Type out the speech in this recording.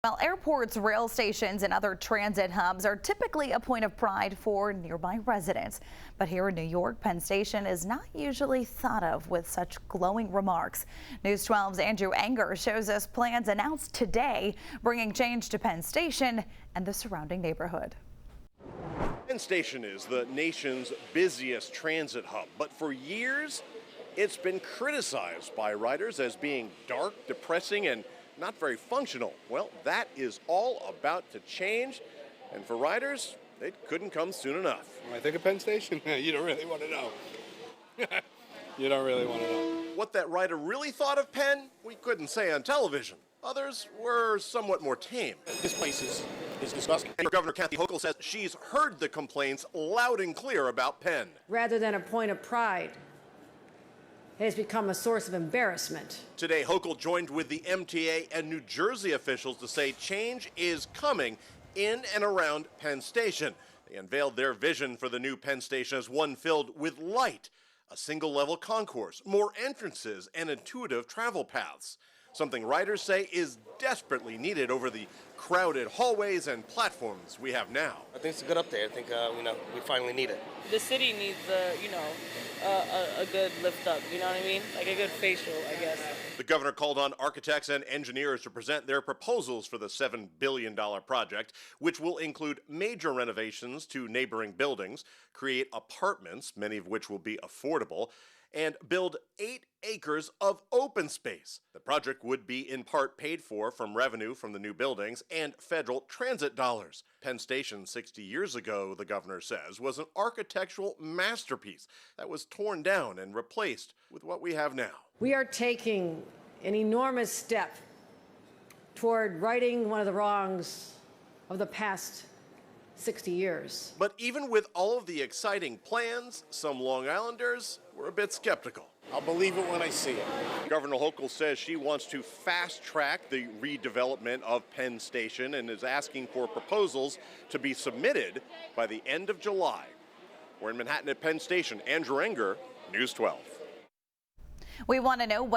While airports, rail stations, and other transit hubs are typically a point of pride for nearby residents. But here in New York, Penn Station is not usually thought of with such glowing remarks. News 12's Andrew Enger shows us plans announced today, bringing change to Penn Station and the surrounding neighborhood. Penn Station is the nation's busiest transit hub, but for years, it's been criticized by riders as being dark, depressing, and not very functional. Well, that is all about to change, and for riders, it couldn't come soon enough. When I think of Penn Station, you don't really want to know. You don't really want to know. What that rider really thought of Penn, we couldn't say on television. Others were somewhat more tame. This place is disgusting. And Governor Hochul says she's heard the complaints loud and clear about Penn. Rather than a point of pride, it has become a source of embarrassment. Today, Hochul joined with the MTA and New Jersey officials to say change is coming in and around Penn Station. They unveiled their vision for the new Penn Station as one filled with light, a single-level concourse, more entrances, and intuitive travel paths. Something riders say is desperately needed over the crowded hallways and platforms we have now. I think it's a good update. I think we finally need it. The city needs a good lift up. You know what I mean? Like a good facial, I guess. The governor called on architects and engineers to present their proposals for the $7 billion project, which will include major renovations to neighboring buildings, create apartments, many of which will be affordable, and build 8 acres of open space. The project would be in part paid for from revenue from the new buildings and federal transit dollars. Penn Station 60 years ago, the governor says, was an architectural masterpiece that was torn down and replaced with what we have now. We are taking an enormous step toward righting one of the wrongs of the past 60 years. But even with all of the exciting plans, some Long Islanders were a bit skeptical. I'll believe it when I see it. Governor Hochul says she wants to fast-track the redevelopment of Penn Station and is asking for proposals to be submitted by the end of July. We're in Manhattan at Penn Station. Andrew Enger, News 12. We want to know what